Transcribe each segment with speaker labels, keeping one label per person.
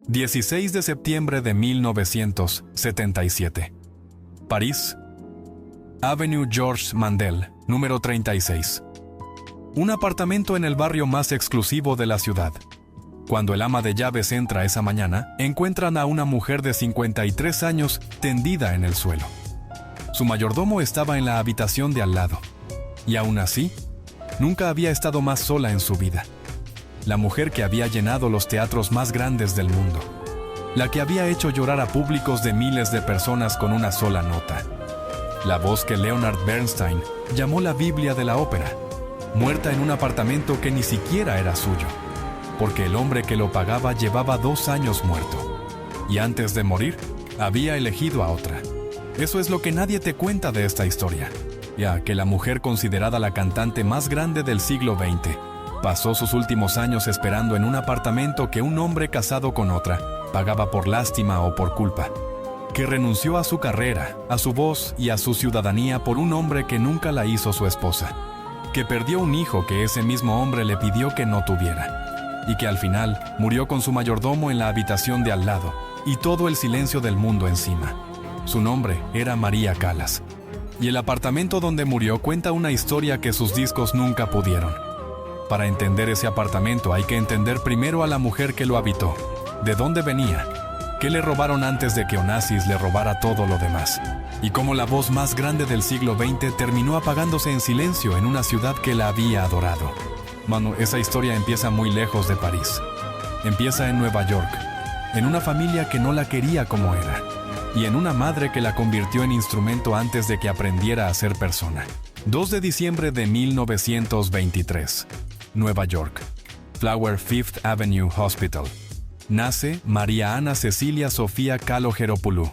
Speaker 1: 16 de septiembre de 1977. París. Avenue Georges Mandel, número 36. Un apartamento en el barrio más exclusivo de la ciudad. Cuando el ama de llaves entra esa mañana, encuentran a una mujer de 53 años tendida en el suelo. Su mayordomo estaba en la habitación de al lado. Y aún así, nunca había estado más sola en su vida. La mujer que había llenado los teatros más grandes del mundo. La que había hecho llorar a públicos de miles de personas con una sola nota. La voz que Leonard Bernstein llamó la Biblia de la ópera. Muerta en un apartamento que ni siquiera era suyo. Porque el hombre que lo pagaba llevaba 2 años muerto. Y antes de morir, había elegido a otra. Eso es lo que nadie te cuenta de esta historia. Ya que la mujer considerada la cantante más grande del siglo XX pasó sus últimos años esperando en un apartamento que un hombre casado con otra pagaba por lástima o por culpa. Que renunció a su carrera, a su voz y a su ciudadanía por un hombre que nunca la hizo su esposa. Que perdió un hijo que ese mismo hombre le pidió que no tuviera. Y que al final murió con su mayordomo en la habitación de al lado y todo el silencio del mundo encima. Su nombre era María Callas. Y el apartamento donde murió cuenta una historia que sus discos nunca pudieron. Para entender ese apartamento hay que entender primero a la mujer que lo habitó. ¿De dónde venía? ¿Qué le robaron antes de que Onassis le robara todo lo demás? Y cómo la voz más grande del siglo XX terminó apagándose en silencio en una ciudad que la había adorado. Mano, esa historia empieza muy lejos de París. Empieza en Nueva York, en una familia que no la quería como era, y en una madre que la convirtió en instrumento antes de que aprendiera a ser persona. 2 de diciembre de 1923. Nueva York. Flower Fifth Avenue Hospital. Nace María Ana Cecilia Sofía Kalogeropoulou,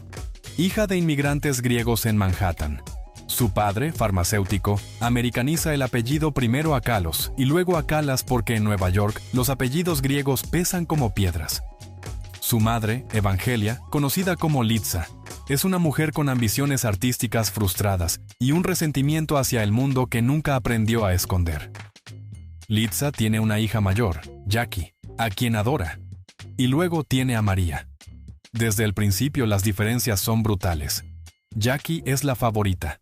Speaker 1: hija de inmigrantes griegos en Manhattan. Su padre, farmacéutico, americaniza el apellido primero a Kalos y luego a Callas porque en Nueva York los apellidos griegos pesan como piedras. Su madre, Evangelia, conocida como Litza, es una mujer con ambiciones artísticas frustradas y un resentimiento hacia el mundo que nunca aprendió a esconder. Litza tiene una hija mayor, Jackie, a quien adora. Y luego tiene a María. Desde el principio las diferencias son brutales. Jackie es la favorita.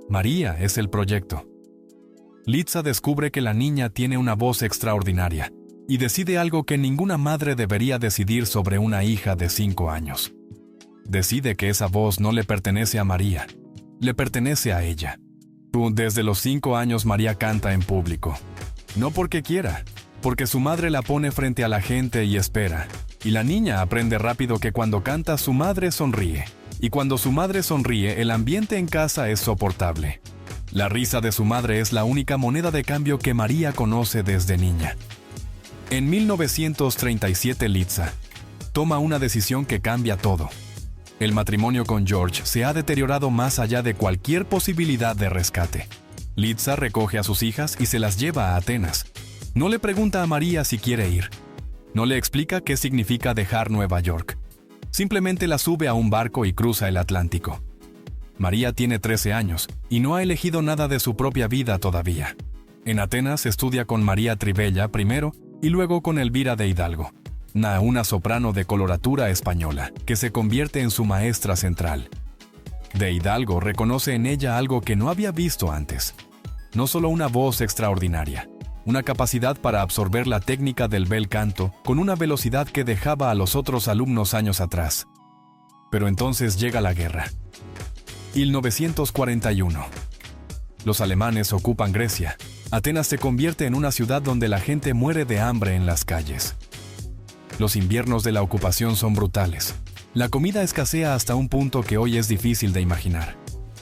Speaker 1: María es el proyecto. Litza descubre que la niña tiene una voz extraordinaria y decide algo que ninguna madre debería decidir sobre una hija de 5 años. Decide que esa voz no le pertenece a María, le pertenece a ella. Desde los 5 años María canta en público. No porque quiera, porque su madre la pone frente a la gente y espera. Y la niña aprende rápido que cuando canta su madre sonríe. Y cuando su madre sonríe, el ambiente en casa es soportable. La risa de su madre es la única moneda de cambio que María conoce desde niña. En 1937 Litza toma una decisión que cambia todo. El matrimonio con George se ha deteriorado más allá de cualquier posibilidad de rescate. Litza recoge a sus hijas y se las lleva a Atenas. No le pregunta a María si quiere ir. No le explica qué significa dejar Nueva York. Simplemente la sube a un barco y cruza el Atlántico. María tiene 13 años y no ha elegido nada de su propia vida todavía. En Atenas estudia con María Trivella primero y luego con Elvira de Hidalgo, una soprano de coloratura española, que se convierte en su maestra central. De Hidalgo reconoce en ella algo que no había visto antes. No solo una voz extraordinaria, una capacidad para absorber la técnica del bel canto con una velocidad que dejaba a los otros alumnos años atrás. Pero entonces llega la guerra. 1941. Los alemanes ocupan Grecia. Atenas se convierte en una ciudad donde la gente muere de hambre en las calles. Los inviernos de la ocupación son brutales. La comida escasea hasta un punto que hoy es difícil de imaginar.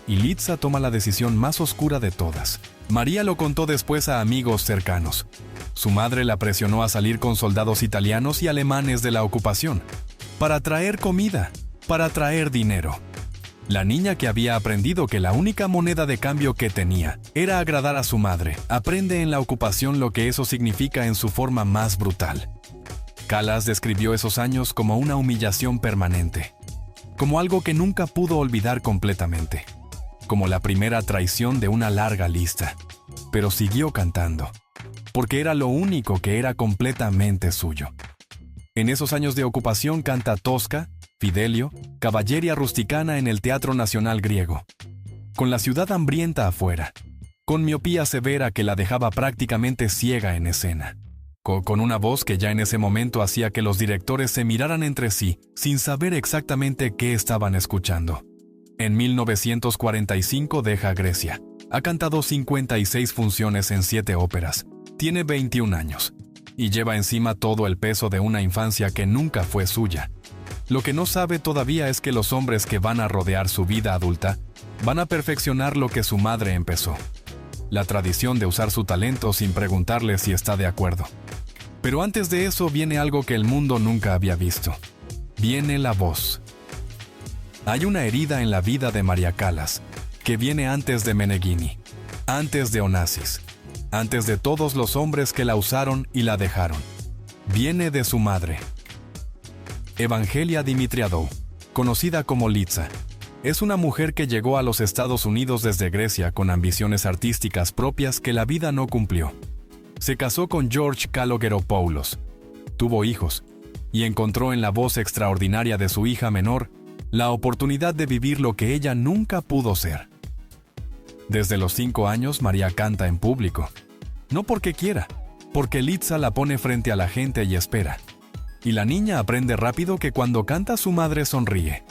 Speaker 1: Y Litza toma la decisión más oscura de todas. María lo contó después a amigos cercanos. Su madre la presionó a salir con soldados italianos y alemanes de la ocupación, para traer comida, para traer dinero. La niña que había aprendido que la única moneda de cambio que tenía era agradar a su madre, aprende en la ocupación lo que eso significa en su forma más brutal. Callas describió esos años como una humillación permanente, como algo que nunca pudo olvidar completamente, como la primera traición de una larga lista. Pero siguió cantando, porque era lo único que era completamente suyo. En esos años de ocupación canta Tosca, Fidelio, Caballeria Rusticana en el Teatro Nacional griego. Con la ciudad hambrienta afuera, con miopía severa que la dejaba prácticamente ciega en escena, con una voz que ya en ese momento hacía que los directores se miraran entre sí sin saber exactamente qué estaban escuchando. En 1945 deja Grecia. Ha cantado 56 funciones en 7 óperas. Tiene 21 años y lleva encima todo el peso de una infancia que nunca fue suya. Lo que no sabe todavía es que los hombres que van a rodear su vida adulta van a perfeccionar lo que su madre empezó. La tradición de usar su talento sin preguntarle si está de acuerdo. Pero antes de eso viene algo que el mundo nunca había visto. Viene la voz. Hay una herida en la vida de María Callas, que viene antes de Meneghini, antes de Onassis, antes de todos los hombres que la usaron y la dejaron. Viene de su madre. Evangelia Dimitriadou, conocida como Litsa, es una mujer que llegó a los Estados Unidos desde Grecia con ambiciones artísticas propias que la vida no cumplió. Se casó con George Kalogeropoulos, tuvo hijos, y encontró en la voz extraordinaria de su hija menor la oportunidad de vivir lo que ella nunca pudo ser. Desde los 5 años María canta en público, no porque quiera, porque Litsa la pone frente a la gente y espera. Y la niña aprende rápido que cuando canta su madre sonríe,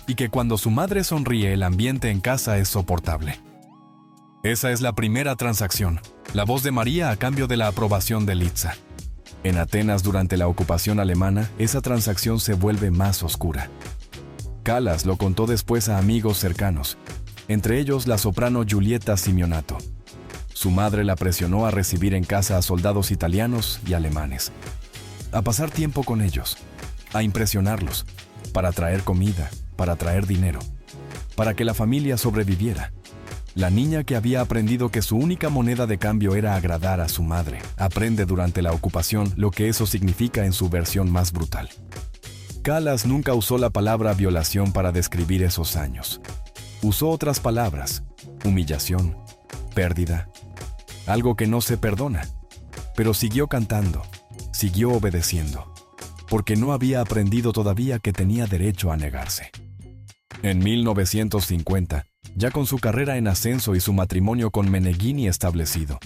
Speaker 1: y que cuando su madre sonríe el ambiente en casa es soportable. Esa es la primera transacción, la voz de María a cambio de la aprobación de Litsa. En Atenas durante la ocupación alemana, esa transacción se vuelve más oscura. Callas lo contó después a amigos cercanos, entre ellos la soprano Giulietta Simeonato. Su madre la presionó a recibir en casa a soldados italianos y alemanes, a pasar tiempo con ellos, a impresionarlos, para traer comida, para traer dinero, para que la familia sobreviviera. La niña que había aprendido que su única moneda de cambio era agradar a su madre, aprende durante la ocupación lo que eso significa en su versión más brutal. Callas nunca usó la palabra violación para describir esos años. Usó otras palabras: humillación, pérdida, algo que no se perdona. Pero siguió cantando, siguió obedeciendo, porque no había aprendido todavía que tenía derecho a negarse. En 1950, ya con su carrera en ascenso y su matrimonio con Meneghini establecido,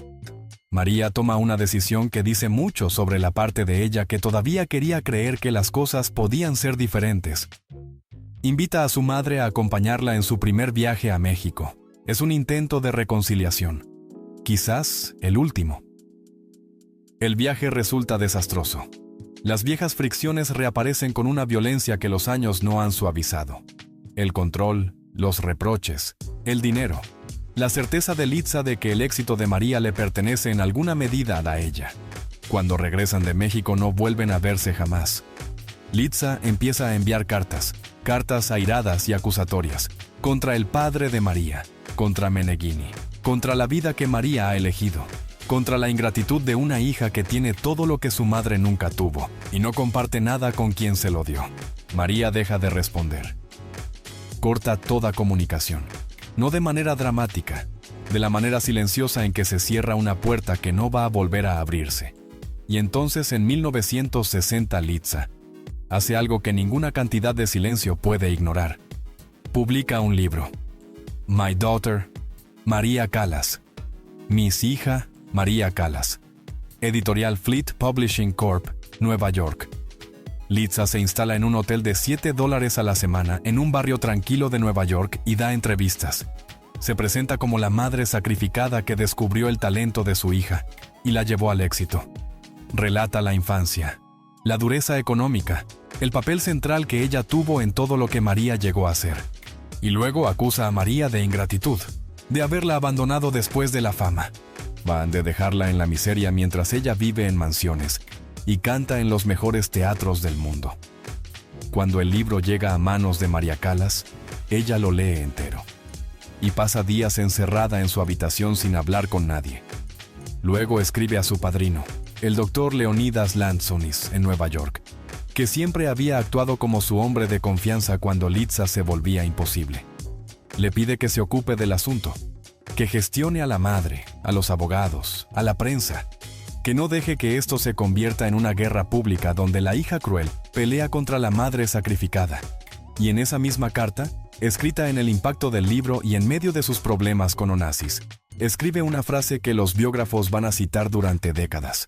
Speaker 1: María toma una decisión que dice mucho sobre la parte de ella que todavía quería creer que las cosas podían ser diferentes. Invita a su madre a acompañarla en su primer viaje a México. Es un intento de reconciliación, quizás el último. El viaje resulta desastroso. Las viejas fricciones reaparecen con una violencia que los años no han suavizado. El control, los reproches, el dinero, la certeza de Litsa de que el éxito de María le pertenece en alguna medida a ella. Cuando regresan de México no vuelven a verse jamás. Litsa empieza a enviar cartas airadas y acusatorias, contra el padre de María, contra Meneghini, contra la vida que María ha elegido, contra la ingratitud de una hija que tiene todo lo que su madre nunca tuvo y no comparte nada con quien se lo dio. María deja de responder. Corta toda comunicación, no de manera dramática, de la manera silenciosa en que se cierra una puerta que no va a volver a abrirse. Y entonces en 1960 Litsa hace algo que ninguna cantidad de silencio puede ignorar. Publica un libro. My Daughter, María Callas. Mis hija, María Callas. Editorial Fleet Publishing Corp., Nueva York. Litsa se instala en un hotel de $7 a la semana en un barrio tranquilo de Nueva York y da entrevistas. Se presenta como la madre sacrificada que descubrió el talento de su hija y la llevó al éxito. Relata la infancia, la dureza económica, el papel central que ella tuvo en todo lo que María llegó a ser. Y luego acusa a María de ingratitud, de haberla abandonado después de la fama. Van de dejarla en la miseria mientras ella vive en mansiones y canta en los mejores teatros del mundo. Cuando el libro llega a manos de María Callas, ella lo lee entero. Y pasa días encerrada en su habitación sin hablar con nadie. Luego escribe a su padrino, el doctor Leonidas Lantzonis, en Nueva York, que siempre había actuado como su hombre de confianza cuando Litsa se volvía imposible. Le pide que se ocupe del asunto, que gestione a la madre, a los abogados, a la prensa, Que no deje que esto se convierta en una guerra pública donde la hija cruel pelea contra la madre sacrificada. Y en esa misma carta, escrita en el impacto del libro y en medio de sus problemas con Onassis, escribe una frase que los biógrafos van a citar durante décadas.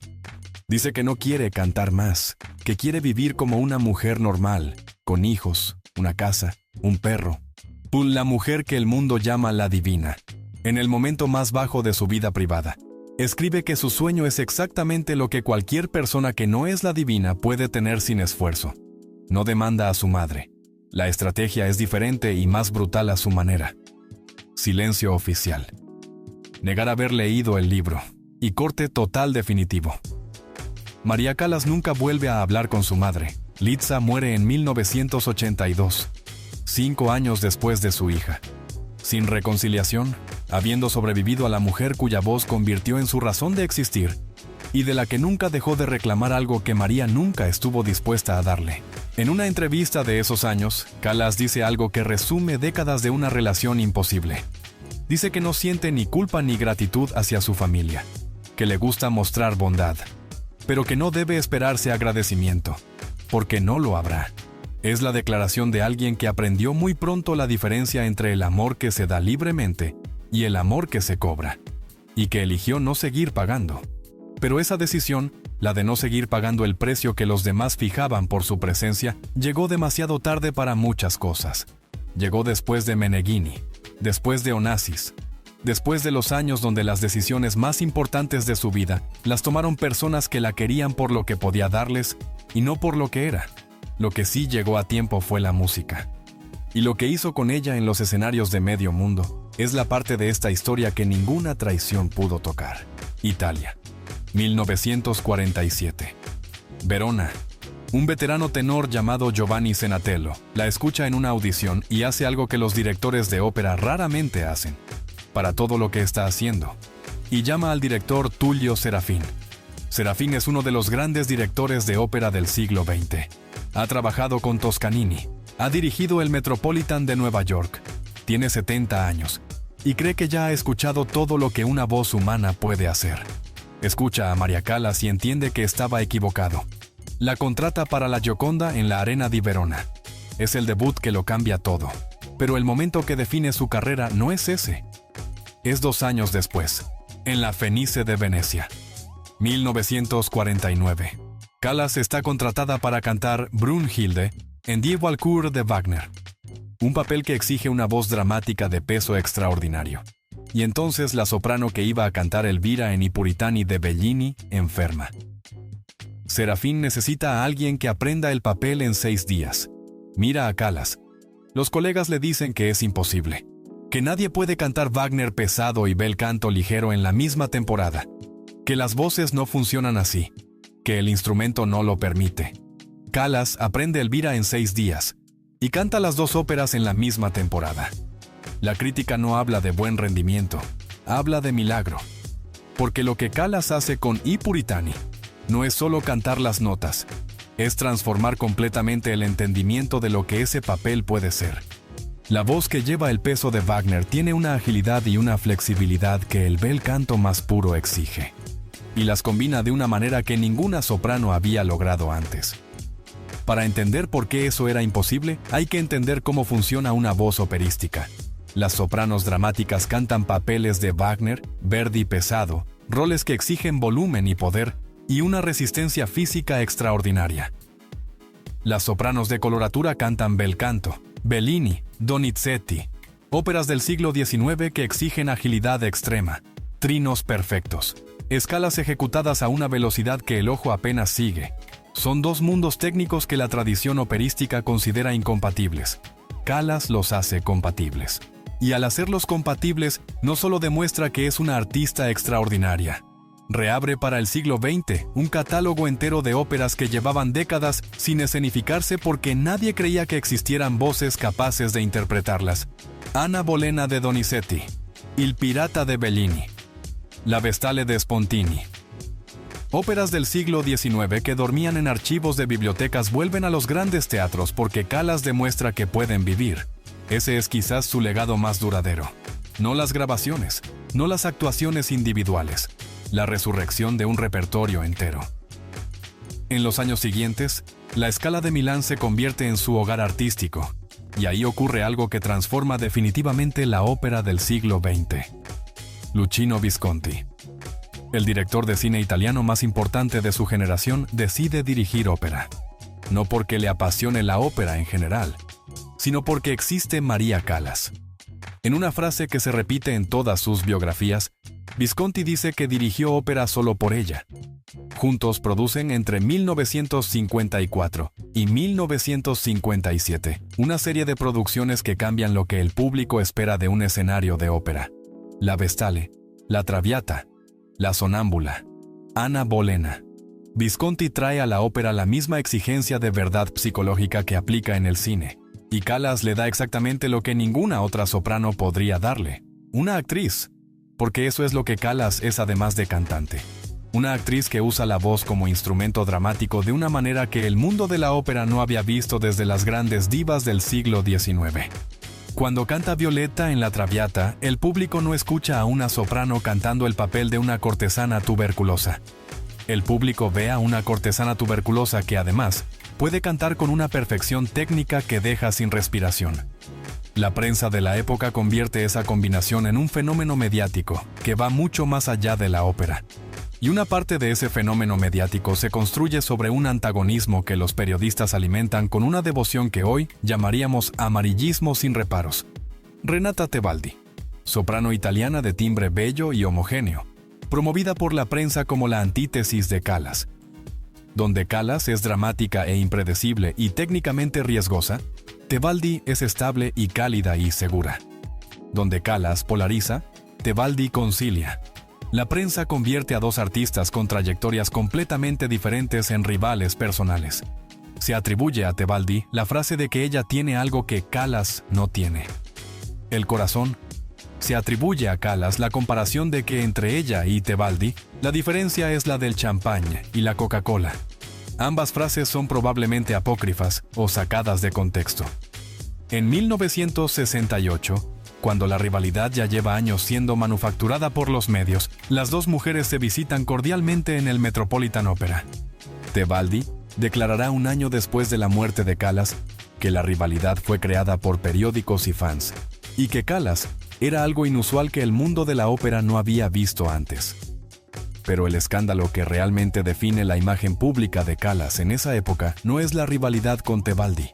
Speaker 1: Dice que no quiere cantar más, que quiere vivir como una mujer normal, con hijos, una casa, un perro. La mujer que el mundo llama la divina, en el momento más bajo de su vida privada. Escribe que su sueño es exactamente lo que cualquier persona que no es la divina puede tener sin esfuerzo. No demanda a su madre. La estrategia es diferente y más brutal a su manera. Silencio oficial. Negar haber leído el libro. Y corte total definitivo. María Callas nunca vuelve a hablar con su madre. Litza muere en 1982, 5 años después de su hija. Sin reconciliación, habiendo sobrevivido a la mujer cuya voz convirtió en su razón de existir, y de la que nunca dejó de reclamar algo que María nunca estuvo dispuesta a darle. En una entrevista de esos años, Callas dice algo que resume décadas de una relación imposible. Dice que no siente ni culpa ni gratitud hacia su familia, que le gusta mostrar bondad, pero que no debe esperarse agradecimiento, porque no lo habrá. Es la declaración de alguien que aprendió muy pronto la diferencia entre el amor que se da libremente y el amor que se cobra, y que eligió no seguir pagando. Pero esa decisión, la de no seguir pagando el precio que los demás fijaban por su presencia, llegó demasiado tarde para muchas cosas. Llegó después de Meneghini, después de Onassis, después de los años donde las decisiones más importantes de su vida las tomaron personas que la querían por lo que podía darles y no por lo que era. Lo que sí llegó a tiempo fue la música. Y lo que hizo con ella en los escenarios de medio mundo es la parte de esta historia que ninguna traición pudo tocar. Italia, 1947. Verona. Un veterano tenor llamado Giovanni Senatello la escucha en una audición y hace algo que los directores de ópera raramente hacen, para todo lo que está haciendo, y llama al director Tullio Serafin. Serafin es uno de los grandes directores de ópera del siglo XX. Ha trabajado con Toscanini, ha dirigido el Metropolitan de Nueva York, tiene 70 años, y cree que ya ha escuchado todo lo que una voz humana puede hacer. Escucha a María Callas y entiende que estaba equivocado. La contrata para la Gioconda en la Arena di Verona. Es el debut que lo cambia todo, pero el momento que define su carrera no es ese. Es 2 años después, en la Fenice de Venecia, 1949. Callas está contratada para cantar Brunhilde en Die Walküre de Wagner, un papel que exige una voz dramática de peso extraordinario. Y entonces la soprano que iba a cantar Elvira en I Puritani de Bellini enferma. Serafin necesita a alguien que aprenda el papel en 6 días. Mira a Callas. Los colegas le dicen que es imposible, que nadie puede cantar Wagner pesado y bel canto ligero en la misma temporada, que las voces no funcionan así, que el instrumento no lo permite. Callas aprende Elvira en 6 días y canta las 2 óperas en la misma temporada. La crítica no habla de buen rendimiento, habla de milagro, porque lo que Callas hace con I Puritani no es solo cantar las notas, es transformar completamente el entendimiento de lo que ese papel puede ser. La voz que lleva el peso de Wagner tiene una agilidad y una flexibilidad que el bel canto más puro exige, y las combina de una manera que ninguna soprano había logrado antes. Para entender por qué eso era imposible, hay que entender cómo funciona una voz operística. Las sopranos dramáticas cantan papeles de Wagner, Verdi pesado, roles que exigen volumen y poder, y una resistencia física extraordinaria. Las sopranos de coloratura cantan bel canto, Bellini, Donizetti, óperas del siglo XIX que exigen agilidad extrema, trinos perfectos, escalas ejecutadas a una velocidad que el ojo apenas sigue. Son 2 mundos técnicos que la tradición operística considera incompatibles. Callas los hace compatibles. Y al hacerlos compatibles, no solo demuestra que es una artista extraordinaria, reabre para el siglo XX un catálogo entero de óperas que llevaban décadas sin escenificarse porque nadie creía que existieran voces capaces de interpretarlas. Anna Bolena de Donizetti, Il Pirata de Bellini, La Vestale de Spontini. Óperas del siglo XIX que dormían en archivos de bibliotecas vuelven a los grandes teatros porque Callas demuestra que pueden vivir. Ese es quizás su legado más duradero. No las grabaciones, no las actuaciones individuales, la resurrección de un repertorio entero. En los años siguientes, la Scala de Milán se convierte en su hogar artístico, y ahí ocurre algo que transforma definitivamente la ópera del siglo XX. Luchino Visconti, el director de cine italiano más importante de su generación, decide dirigir ópera. No porque le apasione la ópera en general, sino porque existe María Callas. En una frase que se repite en todas sus biografías, Visconti dice que dirigió ópera solo por ella. Juntos producen entre 1954 y 1957 una serie de producciones que cambian lo que el público espera de un escenario de ópera. La Vestale, La Traviata, La Sonámbula, Anna Bolena. Visconti trae a la ópera la misma exigencia de verdad psicológica que aplica en el cine, y Callas le da exactamente lo que ninguna otra soprano podría darle: una actriz, porque eso es lo que Callas es además de cantante. Una actriz que usa la voz como instrumento dramático de una manera que el mundo de la ópera no había visto desde las grandes divas del siglo XIX. Cuando canta Violetta en La Traviata, el público no escucha a una soprano cantando el papel de una cortesana tuberculosa. El público ve a una cortesana tuberculosa que además puede cantar con una perfección técnica que deja sin respiración. La prensa de la época convierte esa combinación en un fenómeno mediático que va mucho más allá de la ópera. Y una parte de ese fenómeno mediático se construye sobre un antagonismo que los periodistas alimentan con una devoción que hoy llamaríamos amarillismo sin reparos. Renata Tebaldi, soprano italiana de timbre bello y homogéneo, promovida por la prensa como la antítesis de Callas. Donde Callas es dramática e impredecible y técnicamente riesgosa, Tebaldi es estable y cálida y segura. Donde Callas polariza, Tebaldi concilia. La prensa convierte a dos artistas con trayectorias completamente diferentes en rivales personales. Se atribuye a Tebaldi la frase de que ella tiene algo que Callas no tiene: el corazón. Se atribuye a Callas la comparación de que entre ella y Tebaldi, la diferencia es la del champán y la Coca-Cola. Ambas frases son probablemente apócrifas o sacadas de contexto. En 1968, cuando la rivalidad ya lleva años siendo manufacturada por los medios, las dos mujeres se visitan cordialmente en el Metropolitan Opera. Tebaldi declarará un año después de la muerte de Callas que la rivalidad fue creada por periódicos y fans, y que Callas era algo inusual que el mundo de la ópera no había visto antes. Pero el escándalo que realmente define la imagen pública de Callas en esa época no es la rivalidad con Tebaldi.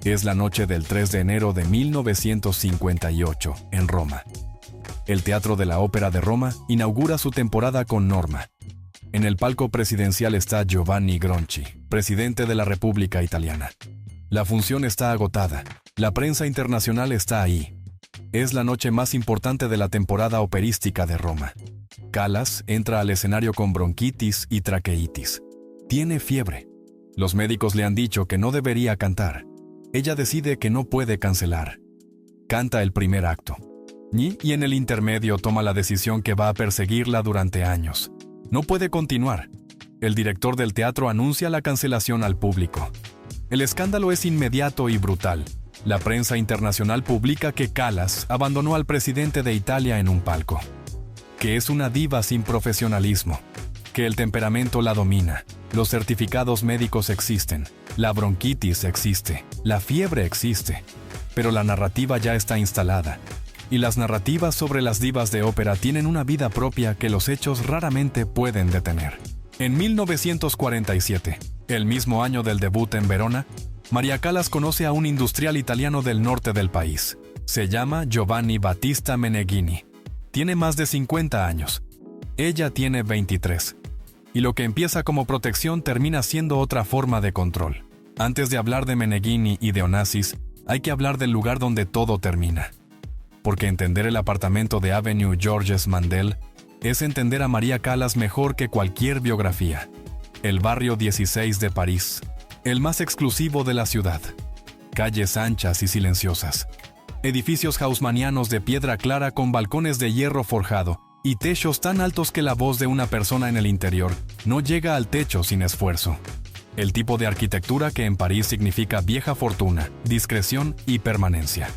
Speaker 1: Es la noche del 3 de enero de 1958, en Roma. El Teatro de la Ópera de Roma inaugura su temporada con Norma. En el palco presidencial está Giovanni Gronchi, presidente de la República Italiana. La función está agotada. La prensa internacional está ahí. Es la noche más importante de la temporada operística de Roma. Callas entra al escenario con bronquitis y traqueitis. Tiene fiebre. Los médicos le han dicho que no debería cantar. Ella decide que no puede cancelar. Canta el primer acto. Y en el intermedio toma la decisión que va a perseguirla durante años. No puede continuar. El director del teatro anuncia la cancelación al público. El escándalo es inmediato y brutal. La prensa internacional publica que Callas abandonó al presidente de Italia en un palco. Que es una diva sin profesionalismo. Que el temperamento la domina. Los certificados médicos existen. La bronquitis existe. La fiebre existe. Pero la narrativa ya está instalada. Y las narrativas sobre las divas de ópera tienen una vida propia que los hechos raramente pueden detener. En 1947, el mismo año del debut en Verona, María Callas conoce a un industrial italiano del norte del país. Se llama Giovanni Battista Meneghini. Tiene más de 50 años. Ella tiene 23. Y lo que empieza como protección termina siendo otra forma de control. Antes de hablar de Meneghini y de Onassis, hay que hablar del lugar donde todo termina. Porque entender el apartamento de Avenue Georges Mandel es entender a María Callas mejor que cualquier biografía. El barrio 16 de París, el más exclusivo de la ciudad. Calles anchas y silenciosas. Edificios haussmannianos de piedra clara con balcones de hierro forjado y techos tan altos que la voz de una persona en el interior no llega al techo sin esfuerzo. El tipo de arquitectura que en París significa vieja fortuna, discreción y permanencia.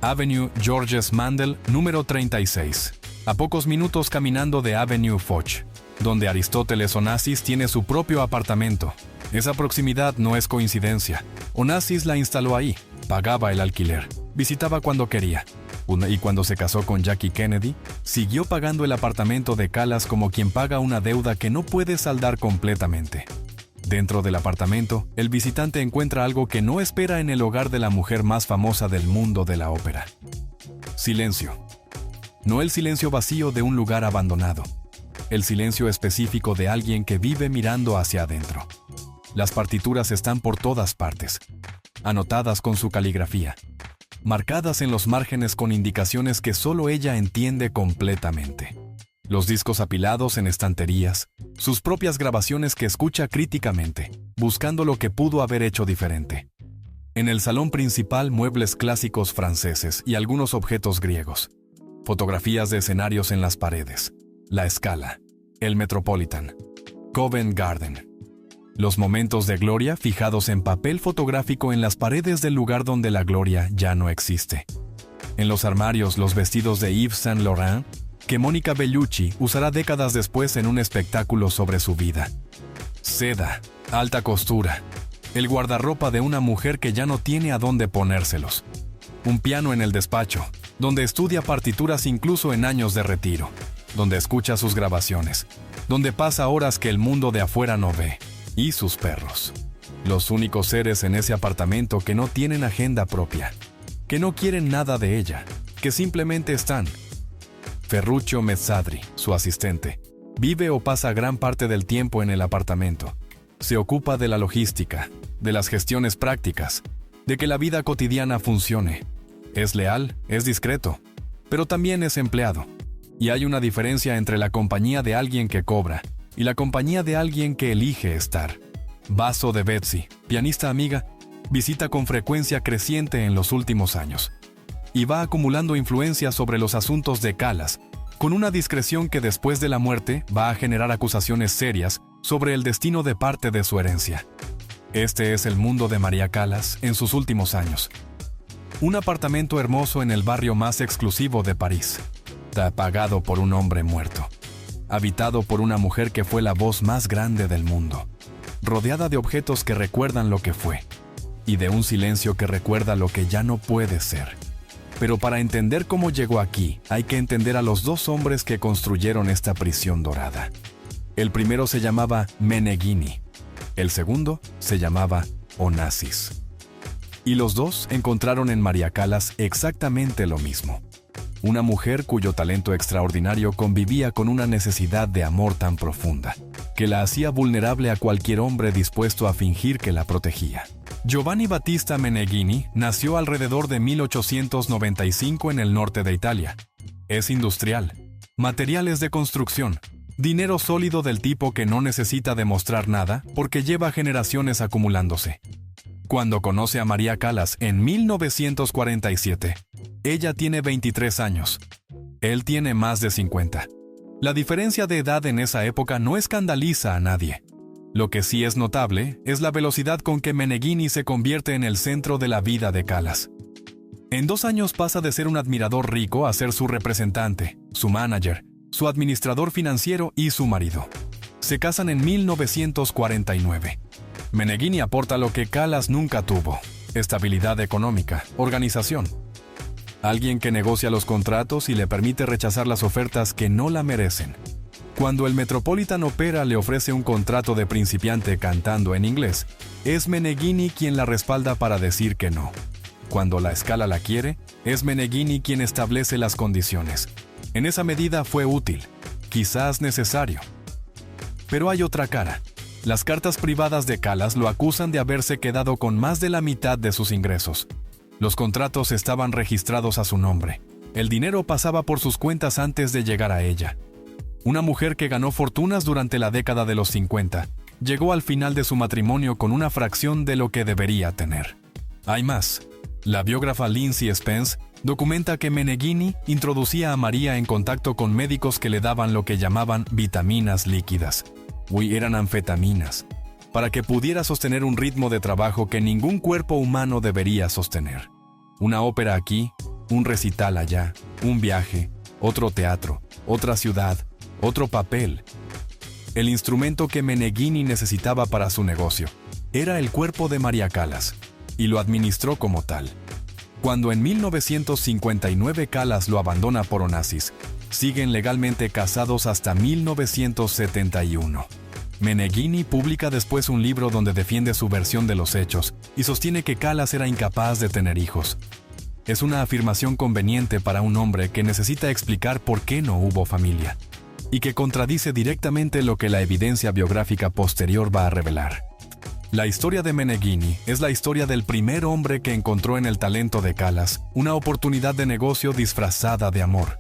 Speaker 1: Avenue Georges Mandel, número 36. a pocos minutos caminando de Avenue Foch, donde Aristóteles Onassis tiene su propio apartamento. Esa proximidad no es coincidencia. Onassis la instaló ahí, pagaba el alquiler, visitaba cuando quería. Y cuando se casó con Jackie Kennedy, siguió pagando el apartamento de Callas como quien paga una deuda que no puede saldar completamente. Dentro del apartamento, el visitante encuentra algo que no espera en el hogar de la mujer más famosa del mundo de la ópera. Silencio. No el silencio vacío de un lugar abandonado. El silencio específico de alguien que vive mirando hacia adentro. Las partituras están por todas partes, anotadas con su caligrafía, marcadas en los márgenes con indicaciones que solo ella entiende completamente. Los discos apilados en estanterías, sus propias grabaciones que escucha críticamente, buscando lo que pudo haber hecho diferente. En el salón principal, muebles clásicos franceses y algunos objetos griegos. Fotografías de escenarios en las paredes. La Scala, el Metropolitan, Covent Garden. Los momentos de gloria fijados en papel fotográfico en las paredes del lugar donde la gloria ya no existe. En los armarios, los vestidos de Yves Saint Laurent, que Mónica Bellucci usará décadas después en un espectáculo sobre su vida. Seda, alta costura, el guardarropa de una mujer que ya no tiene a dónde ponérselos. Un piano en el despacho, donde estudia partituras incluso en años de retiro, donde escucha sus grabaciones, donde pasa horas que el mundo de afuera no ve, y sus perros. Los únicos seres en ese apartamento que no tienen agenda propia, que no quieren nada de ella, que simplemente están. Ferruccio Mezzadri, su asistente, vive o pasa gran parte del tiempo en el apartamento. Se ocupa de la logística, de las gestiones prácticas, de que la vida cotidiana funcione. Es leal, es discreto, pero también es empleado. Y hay una diferencia entre la compañía de alguien que cobra y la compañía de alguien que elige estar. Basso de Betsy, pianista amiga, visita con frecuencia creciente en los últimos años. Y va acumulando influencia sobre los asuntos de Callas, con una discreción que después de la muerte va a generar acusaciones serias sobre el destino de parte de su herencia. Este es el mundo de María Callas en sus últimos años. Un apartamento hermoso en el barrio más exclusivo de París, pagado por un hombre muerto, habitado por una mujer que fue la voz más grande del mundo, rodeada de objetos que recuerdan lo que fue, y de un silencio que recuerda lo que ya no puede ser. Pero para entender cómo llegó aquí, hay que entender a los dos hombres que construyeron esta prisión dorada. El primero se llamaba Meneghini, el segundo se llamaba Onassis. Y los dos encontraron en María Callas exactamente lo mismo. Una mujer cuyo talento extraordinario convivía con una necesidad de amor tan profunda, que la hacía vulnerable a cualquier hombre dispuesto a fingir que la protegía. Giovanni Battista Meneghini nació alrededor de 1895 en el norte de Italia. Es industrial, materiales de construcción, dinero sólido del tipo que no necesita demostrar nada porque lleva generaciones acumulándose. Cuando conoce a María Callas en 1947, ella tiene 23 años. Él tiene más de 50. La diferencia de edad en esa época no escandaliza a nadie. Lo que sí es notable es la velocidad con que Meneghini se convierte en el centro de la vida de Callas. En 2 años pasa de ser un admirador rico a ser su representante, su manager, su administrador financiero y su marido. Se casan en 1949. Meneghini aporta lo que Callas nunca tuvo: estabilidad económica, organización. Alguien que negocia los contratos y le permite rechazar las ofertas que no la merecen. Cuando el Metropolitan Opera le ofrece un contrato de principiante cantando en inglés, es Meneghini quien la respalda para decir que no. Cuando la Scala la quiere, es Meneghini quien establece las condiciones. En esa medida fue útil, quizás necesario. Pero hay otra cara. Las cartas privadas de Callas lo acusan de haberse quedado con más de la mitad de sus ingresos. Los contratos estaban registrados a su nombre. El dinero pasaba por sus cuentas antes de llegar a ella. Una mujer que ganó fortunas durante la década de los 50, llegó al final de su matrimonio con una fracción de lo que debería tener. Hay más. La biógrafa Lindsay Spence documenta que Meneghini introducía a María en contacto con médicos que le daban lo que llamaban vitaminas líquidas. Eran anfetaminas, para que pudiera sostener un ritmo de trabajo que ningún cuerpo humano debería sostener. Una ópera aquí, un recital allá, un viaje, otro teatro, otra ciudad, otro papel. El instrumento que Meneghini necesitaba para su negocio era el cuerpo de María Callas, y lo administró como tal. Cuando en 1959 Callas lo abandona por Onassis, siguen legalmente casados hasta 1971. Meneghini publica después un libro donde defiende su versión de los hechos y sostiene que Callas era incapaz de tener hijos. Es una afirmación conveniente para un hombre que necesita explicar por qué no hubo familia, y que contradice directamente lo que la evidencia biográfica posterior va a revelar. La historia de Meneghini es la historia del primer hombre que encontró en el talento de Callas una oportunidad de negocio disfrazada de amor.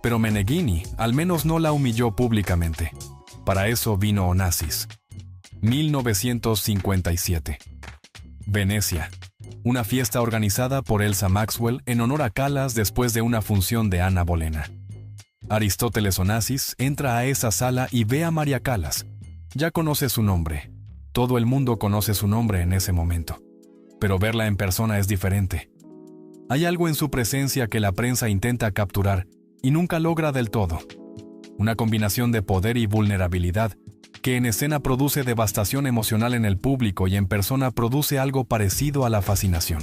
Speaker 1: Pero Meneghini al menos no la humilló públicamente. Para eso vino Onassis. 1957. Venecia. Una fiesta organizada por Elsa Maxwell en honor a Callas después de una función de Anna Bolena. Aristóteles Onassis entra a esa sala y ve a María Callas. Ya conoce su nombre. Todo el mundo conoce su nombre en ese momento. Pero verla en persona es diferente. Hay algo en su presencia que la prensa intenta capturar y nunca logra del todo. Una combinación de poder y vulnerabilidad que en escena produce devastación emocional en el público y en persona produce algo parecido a la fascinación.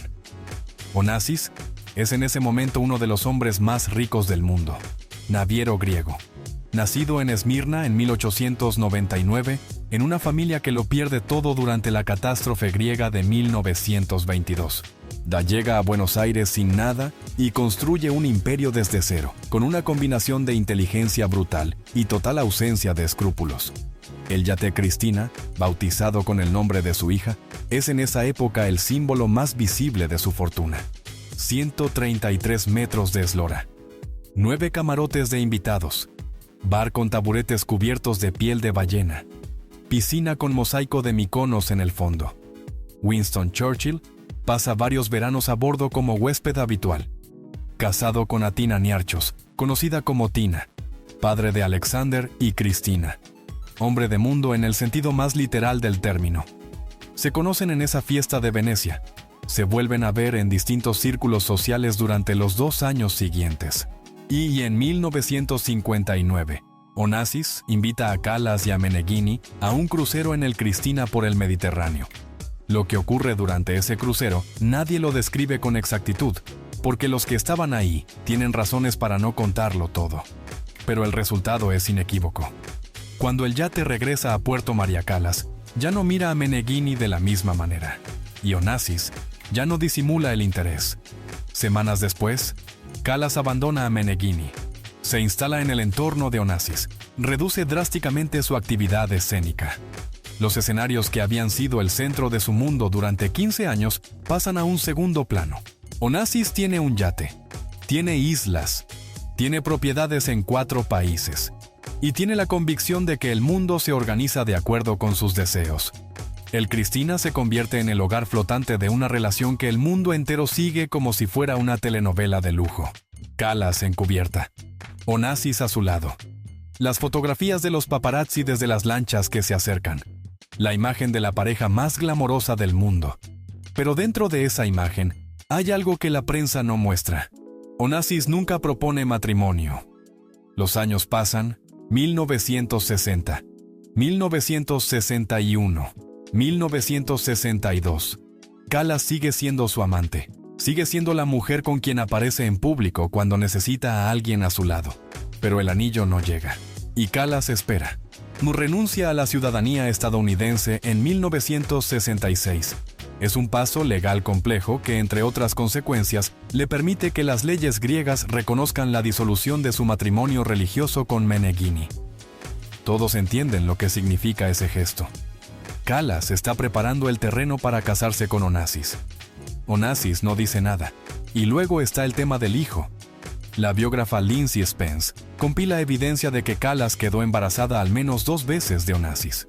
Speaker 1: Onassis es en ese momento uno de los hombres más ricos del mundo, naviero griego. Nacido en Esmirna en 1899, en una familia que lo pierde todo durante la catástrofe griega de 1922. Llega a Buenos Aires sin nada y construye un imperio desde cero, con una combinación de inteligencia brutal y total ausencia de escrúpulos. El yate Cristina, bautizado con el nombre de su hija, es en esa época el símbolo más visible de su fortuna. 133 metros de eslora, 9 camarotes de invitados, bar con taburetes cubiertos de piel de ballena, piscina con mosaico de Mykonos en el fondo. Winston Churchill pasa varios veranos a bordo como huésped habitual. Casado con Atina Niarchos, conocida como Tina, padre de Alexander y Cristina. Hombre de mundo en el sentido más literal del término. Se conocen en esa fiesta de Venecia. Se vuelven a ver en distintos círculos sociales durante los 2 años siguientes. Y en 1959, Onassis invita a Callas y a Meneghini a un crucero en el Cristina por el Mediterráneo. Lo que ocurre durante ese crucero nadie lo describe con exactitud, porque los que estaban ahí tienen razones para no contarlo todo. Pero el resultado es inequívoco. Cuando el yate regresa a Puerto María Callas, ya no mira a Meneghini de la misma manera, y Onassis ya no disimula el interés. Semanas después, Callas abandona a Meneghini. Se instala en el entorno de Onassis, reduce drásticamente su actividad escénica. Los escenarios que habían sido el centro de su mundo durante 15 años pasan a un segundo plano. Onassis tiene un yate, tiene islas, tiene propiedades en 4 países y tiene la convicción de que el mundo se organiza de acuerdo con sus deseos. El Cristina se convierte en el hogar flotante de una relación que el mundo entero sigue como si fuera una telenovela de lujo. Callas encubierta, Onassis a su lado. Las fotografías de los paparazzi desde las lanchas que se acercan. La imagen de la pareja más glamorosa del mundo. Pero dentro de esa imagen, hay algo que la prensa no muestra. Onassis nunca propone matrimonio. Los años pasan, 1960, 1961, 1962. Callas sigue siendo su amante. Sigue siendo la mujer con quien aparece en público cuando necesita a alguien a su lado. Pero el anillo no llega. Y Callas espera. Renuncia a la ciudadanía estadounidense en 1966. Es un paso legal complejo que, entre otras consecuencias, le permite que las leyes griegas reconozcan la disolución de su matrimonio religioso con Meneghini. Todos entienden lo que significa ese gesto. Callas está preparando el terreno para casarse con Onassis. Onassis no dice nada. Y luego está el tema del hijo. La biógrafa Lindsay Spence compila evidencia de que Callas quedó embarazada al menos 2 veces de Onassis.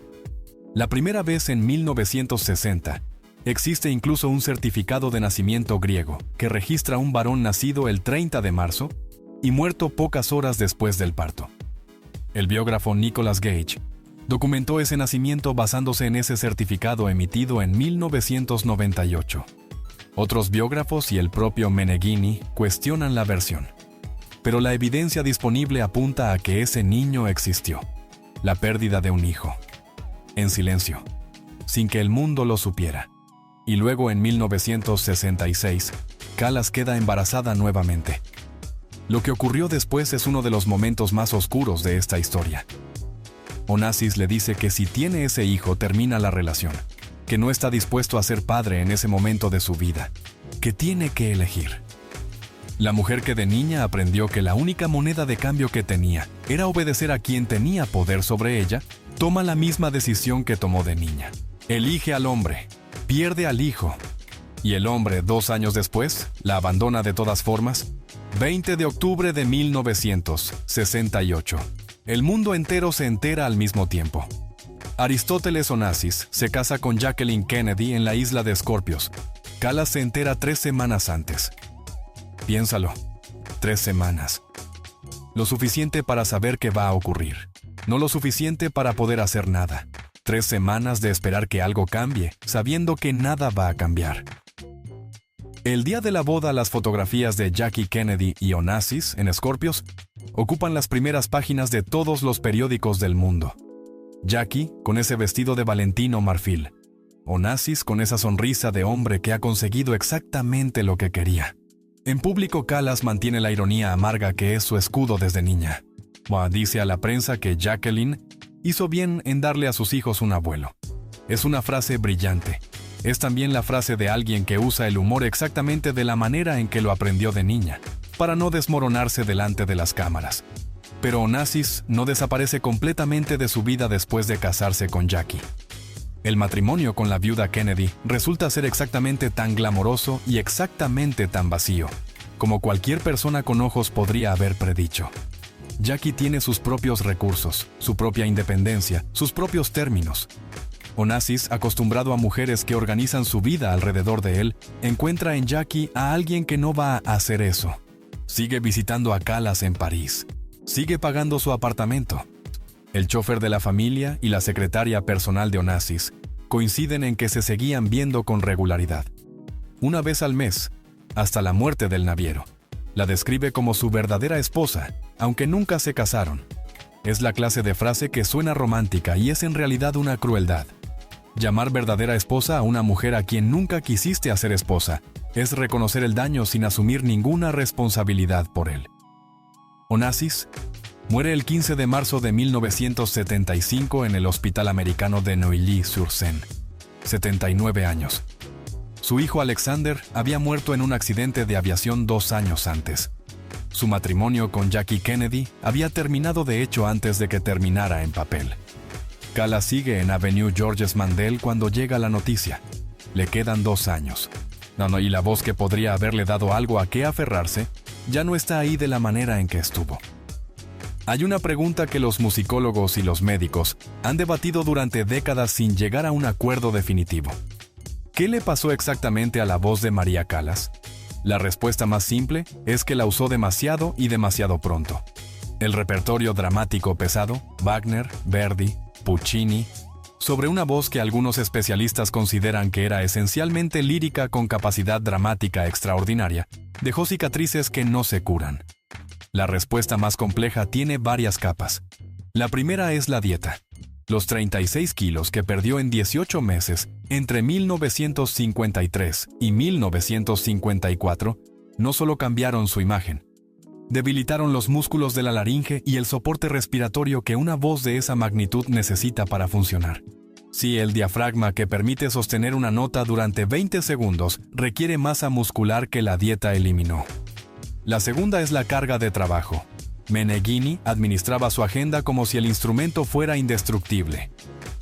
Speaker 1: La primera vez en 1960. Existe incluso un certificado de nacimiento griego que registra un varón nacido el 30 de marzo y muerto pocas horas después del parto. El biógrafo Nicholas Gage documentó ese nacimiento basándose en ese certificado emitido en 1998. Otros biógrafos y el propio Meneghini cuestionan la versión. pero la evidencia disponible apunta a que ese niño existió. La pérdida de un hijo. En silencio, sin que el mundo lo supiera. Y luego en 1966, Callas queda embarazada nuevamente. Lo que ocurrió después es uno de los momentos más oscuros de esta historia. Onassis le dice que si tiene ese hijo termina la relación, que no está dispuesto a ser padre en ese momento de su vida, que tiene que elegir. La mujer que de niña aprendió que la única moneda de cambio que tenía era obedecer a quien tenía poder sobre ella, toma la misma decisión que tomó de niña. Elige al hombre, pierde al hijo. Y el hombre, 2 años después, la abandona de todas formas. 20 de octubre de 1968. El mundo entero se entera al mismo tiempo. Aristóteles Onassis se casa con Jacqueline Kennedy en la isla de Escorpios. Callas se entera 3 semanas antes. Piénsalo, 3 semanas. Lo suficiente para saber qué va a ocurrir. No lo suficiente para poder hacer nada. 3 semanas de esperar que algo cambie, sabiendo que nada va a cambiar. El día de la boda, las fotografías de Jackie Kennedy y Onassis en Escorpios ocupan las primeras páginas de todos los periódicos del mundo. Jackie con ese vestido de Valentino marfil. Onassis con esa sonrisa de hombre que ha conseguido exactamente lo que quería. En público, Callas mantiene la ironía amarga que es su escudo desde niña. Dice a la prensa que Jacqueline hizo bien en darle a sus hijos un abuelo. Es una frase brillante. Es también la frase de alguien que usa el humor exactamente de la manera en que lo aprendió de niña, para no desmoronarse delante de las cámaras. Pero Onassis no desaparece completamente de su vida después de casarse con Jackie. El matrimonio con la viuda Kennedy resulta ser exactamente tan glamoroso y exactamente tan vacío, como cualquier persona con ojos podría haber predicho. Jackie tiene sus propios recursos, su propia independencia, sus propios términos. Onassis, acostumbrado a mujeres que organizan su vida alrededor de él, encuentra en Jackie a alguien que no va a hacer eso. Sigue visitando a Callas en París. Sigue pagando su apartamento. El chofer de la familia y la secretaria personal de Onassis coinciden en que se seguían viendo con regularidad. Una vez al mes, hasta la muerte del naviero. La describe como su verdadera esposa, aunque nunca se casaron. Es la clase de frase que suena romántica y es en realidad una crueldad. Llamar verdadera esposa a una mujer a quien nunca quisiste hacer esposa es reconocer el daño sin asumir ninguna responsabilidad por él. Onassis muere el 15 de marzo de 1975 en el Hospital Americano de Neuilly-sur-Seine, 79 años. Su hijo Alexander había muerto en un accidente de aviación 2 años antes. Su matrimonio con Jackie Kennedy había terminado de hecho antes de que terminara en papel. Callas sigue en Avenue Georges Mandel cuando llega la noticia. Le quedan 2 años. Y la voz que podría haberle dado algo a qué aferrarse ya no está ahí de la manera en que estuvo. Hay una pregunta que los musicólogos y los médicos han debatido durante décadas sin llegar a un acuerdo definitivo. ¿Qué le pasó exactamente a la voz de María Callas? La respuesta más simple es que la usó demasiado y demasiado pronto. El repertorio dramático pesado, Wagner, Verdi, Puccini, sobre una voz que algunos especialistas consideran que era esencialmente lírica con capacidad dramática extraordinaria, dejó cicatrices que no se curan. La respuesta más compleja tiene varias capas. La primera es la dieta. Los 36 kilos que perdió en 18 meses entre 1953 y 1954 no solo cambiaron su imagen, debilitaron los músculos de la laringe y el soporte respiratorio que una voz de esa magnitud necesita para funcionar. Si el diafragma que permite sostener una nota durante 20 segundos requiere masa muscular que la dieta eliminó. La segunda es la carga de trabajo. Meneghini administraba su agenda como si el instrumento fuera indestructible.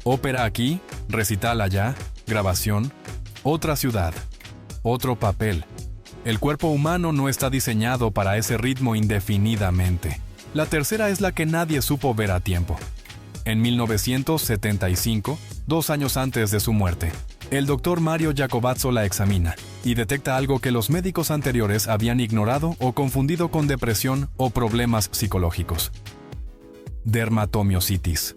Speaker 1: Ópera aquí, recital allá, grabación, otra ciudad, otro papel. El cuerpo humano no está diseñado para ese ritmo indefinidamente. La tercera es la que nadie supo ver a tiempo. En 1975, 2 años antes de su muerte, el doctor Mario Jacobazzo la examina y detecta algo que los médicos anteriores habían ignorado o confundido con depresión o problemas psicológicos. Dermatomiositis.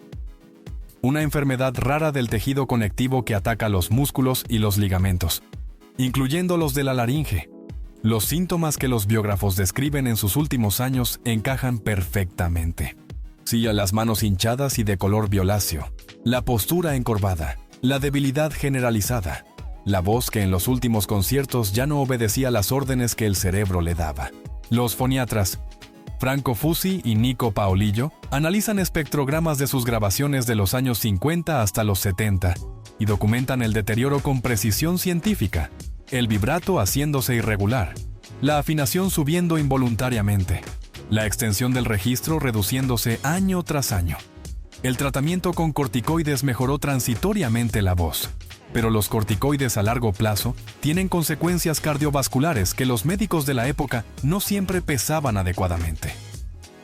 Speaker 1: Una enfermedad rara del tejido conectivo que ataca los músculos y los ligamentos, incluyendo los de la laringe. Los síntomas que los biógrafos describen en sus últimos años encajan perfectamente. Sí, a las manos hinchadas y de color violáceo, la postura encorvada, la debilidad generalizada, la voz que en los últimos conciertos ya no obedecía las órdenes que el cerebro le daba. Los foniatras Franco Fusi y Nico Paolillo analizan espectrogramas de sus grabaciones de los años 50 hasta los 70 y documentan el deterioro con precisión científica, el vibrato haciéndose irregular, la afinación subiendo involuntariamente, la extensión del registro reduciéndose año tras año. El tratamiento con corticoides mejoró transitoriamente la voz, pero los corticoides a largo plazo tienen consecuencias cardiovasculares que los médicos de la época no siempre pesaban adecuadamente.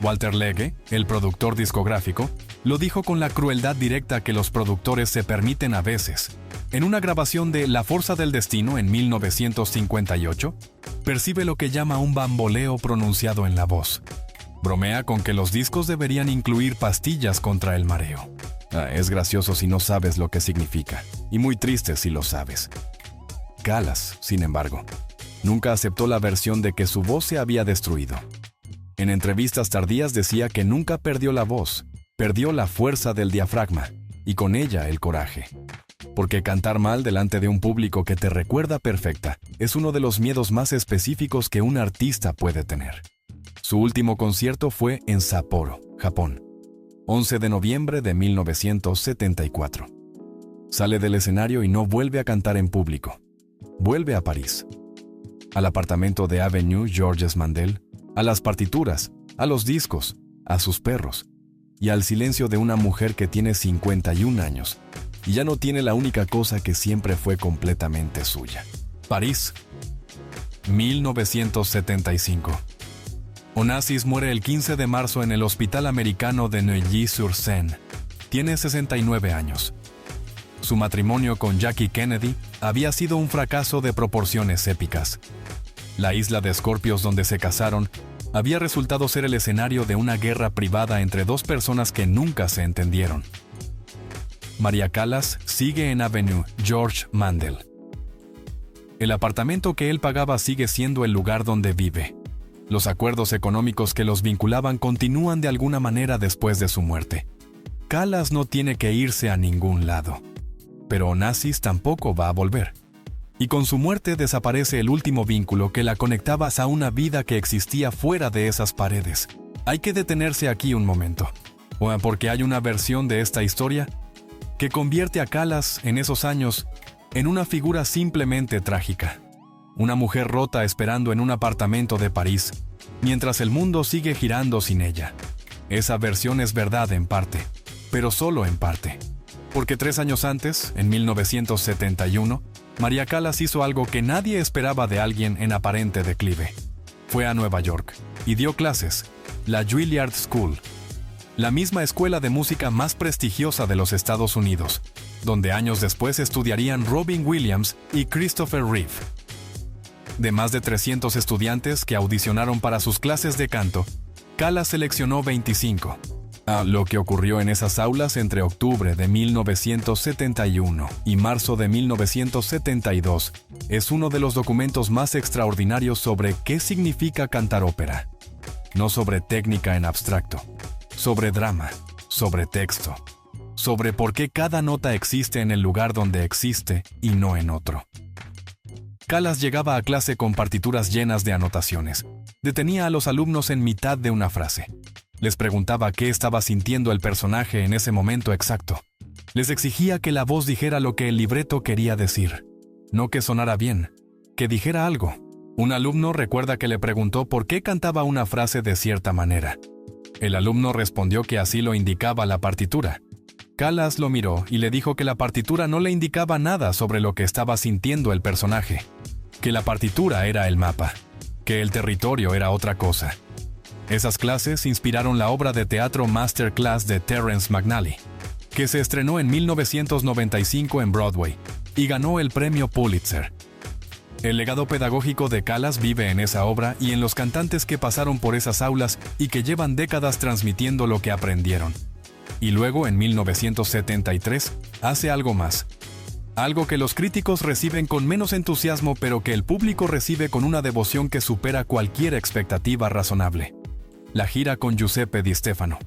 Speaker 1: Walter Legge, el productor discográfico, lo dijo con la crueldad directa que los productores se permiten a veces. En una grabación de La Fuerza del Destino en 1958, percibe lo que llama un bamboleo pronunciado en la voz. Bromea con que los discos deberían incluir pastillas contra el mareo. Es gracioso si no sabes lo que significa, y muy triste si lo sabes. Callas, sin embargo, nunca aceptó la versión de que su voz se había destruido. En entrevistas tardías decía que nunca perdió la voz, perdió la fuerza del diafragma, y con ella el coraje. Porque cantar mal delante de un público que te recuerda perfecta es uno de los miedos más específicos que un artista puede tener. Su último concierto fue en Sapporo, Japón, 11 de noviembre de 1974. Sale del escenario y no vuelve a cantar en público. Vuelve a París, al apartamento de Avenue Georges Mandel, a las partituras, a los discos, a sus perros y al silencio de una mujer que tiene 51 años y ya no tiene la única cosa que siempre fue completamente suya. París, 1975. Onassis muere el 15 de marzo en el Hospital Americano de Neuilly-sur-Seine. Tiene 69 años. Su matrimonio con Jackie Kennedy había sido un fracaso de proporciones épicas. La isla de Escorpios donde se casaron había resultado ser el escenario de una guerra privada entre dos personas que nunca se entendieron. María Callas sigue en Avenue Georges Mandel. El apartamento que él pagaba sigue siendo el lugar donde vive. Los acuerdos económicos que los vinculaban continúan de alguna manera después de su muerte. Callas no tiene que irse a ningún lado, pero Onassis tampoco va a volver. Y con su muerte desaparece el último vínculo que la conectaba a una vida que existía fuera de esas paredes. Hay que detenerse aquí un momento, porque hay una versión de esta historia que convierte a Callas en esos años en una figura simplemente trágica. Una mujer rota esperando en un apartamento de París, mientras el mundo sigue girando sin ella. Esa versión es verdad en parte, pero solo en parte. Porque 3 años antes, en 1971, María Callas hizo algo que nadie esperaba de alguien en aparente declive. Fue a Nueva York y dio clases, la Juilliard School, la misma escuela de música más prestigiosa de los Estados Unidos, donde años después estudiarían Robin Williams y Christopher Reeve. De más de 300 estudiantes que audicionaron para sus clases de canto, Callas seleccionó 25. Lo que ocurrió en esas aulas entre octubre de 1971 y marzo de 1972 es uno de los documentos más extraordinarios sobre qué significa cantar ópera. No sobre técnica en abstracto, sobre drama, sobre texto, sobre por qué cada nota existe en el lugar donde existe y no en otro. Callas llegaba a clase con partituras llenas de anotaciones. Detenía a los alumnos en mitad de una frase. Les preguntaba qué estaba sintiendo el personaje en ese momento exacto. Les exigía que la voz dijera lo que el libreto quería decir. No que sonara bien, que dijera algo. Un alumno recuerda que le preguntó por qué cantaba una frase de cierta manera. El alumno respondió que así lo indicaba la partitura. Callas lo miró y le dijo que la partitura no le indicaba nada sobre lo que estaba sintiendo el personaje, que la partitura era el mapa, que el territorio era otra cosa. Esas clases inspiraron la obra de teatro Masterclass de Terrence McNally, que se estrenó en 1995 en Broadway y ganó el premio Pulitzer. El legado pedagógico de Callas vive en esa obra y en los cantantes que pasaron por esas aulas y que llevan décadas transmitiendo lo que aprendieron. Y luego, en 1973, hace algo más. Algo que los críticos reciben con menos entusiasmo, pero que el público recibe con una devoción que supera cualquier expectativa razonable. La gira con Giuseppe Di Stefano.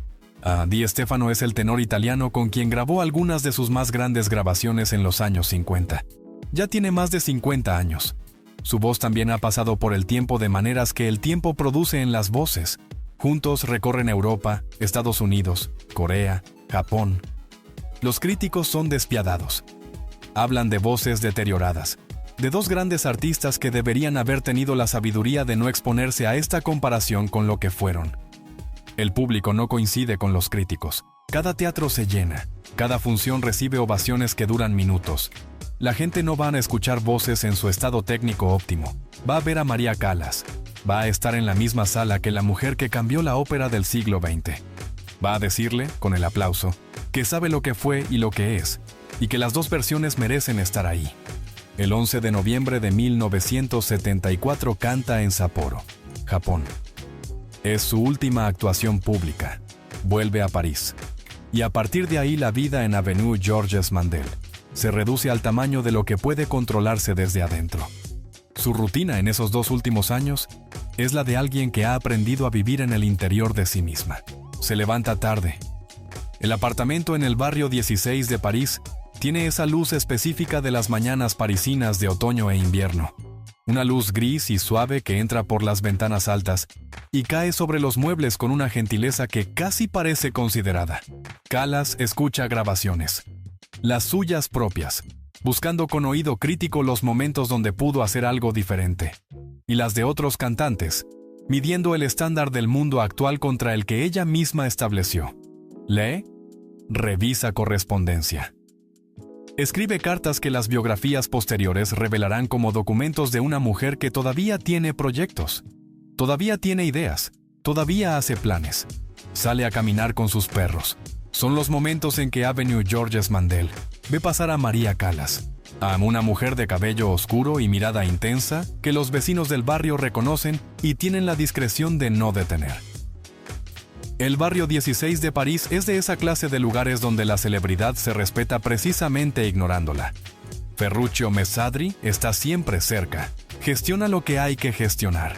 Speaker 1: Di Stefano es el tenor italiano con quien grabó algunas de sus más grandes grabaciones en los años 50. Ya tiene más de 50 años. Su voz también ha pasado por el tiempo de maneras que el tiempo produce en las voces. Juntos recorren Europa, Estados Unidos, Corea, Japón. Los críticos son despiadados. Hablan de voces deterioradas, de dos grandes artistas que deberían haber tenido la sabiduría de no exponerse a esta comparación con lo que fueron. El público no coincide con los críticos. Cada teatro se llena, cada función recibe ovaciones que duran minutos. La gente no va a escuchar voces en su estado técnico óptimo. Va a ver a María Callas. Va a estar en la misma sala que la mujer que cambió la ópera del siglo XX. Va a decirle, con el aplauso, que sabe lo que fue y lo que es, y que las dos versiones merecen estar ahí. El 11 de noviembre de 1974 canta en Sapporo, Japón. Es su última actuación pública. Vuelve a París. Y a partir de ahí la vida en Avenue Georges Mandel se reduce al tamaño de lo que puede controlarse desde adentro. Su rutina en esos 2 últimos años es la de alguien que ha aprendido a vivir en el interior de sí misma. Se levanta tarde. El apartamento en el barrio 16 de París tiene esa luz específica de las mañanas parisinas de otoño e invierno. Una luz gris y suave que entra por las ventanas altas y cae sobre los muebles con una gentileza que casi parece considerada. Callas escucha grabaciones, las suyas propias, buscando con oído crítico los momentos donde pudo hacer algo diferente, y las de otros cantantes, midiendo el estándar del mundo actual contra el que ella misma estableció. Lee, revisa correspondencia. Escribe cartas que las biografías posteriores revelarán como documentos de una mujer que todavía tiene proyectos, todavía tiene ideas, todavía hace planes. Sale a caminar con sus perros. Son los momentos en que Avenue Georges Mandel ve pasar a María Callas, a una mujer de cabello oscuro y mirada intensa que los vecinos del barrio reconocen y tienen la discreción de no detener. El barrio 16 de París es de esa clase de lugares donde la celebridad se respeta precisamente ignorándola. Ferruccio Messadri está siempre cerca, gestiona lo que hay que gestionar.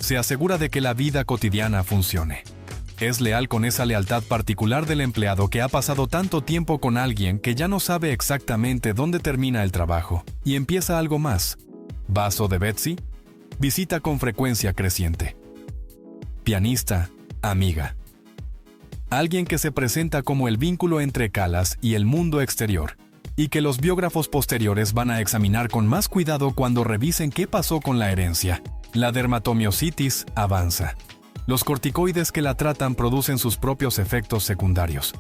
Speaker 1: Se asegura de que la vida cotidiana funcione. Es leal con esa lealtad particular del empleado que ha pasado tanto tiempo con alguien que ya no sabe exactamente dónde termina el trabajo y empieza algo más. Vaso de Betsy, visita con frecuencia creciente. Pianista, amiga. Alguien que se presenta como el vínculo entre Callas y el mundo exterior, y que los biógrafos posteriores van a examinar con más cuidado cuando revisen qué pasó con la herencia. La dermatomiositis avanza. Los corticoides que la tratan producen sus propios efectos secundarios.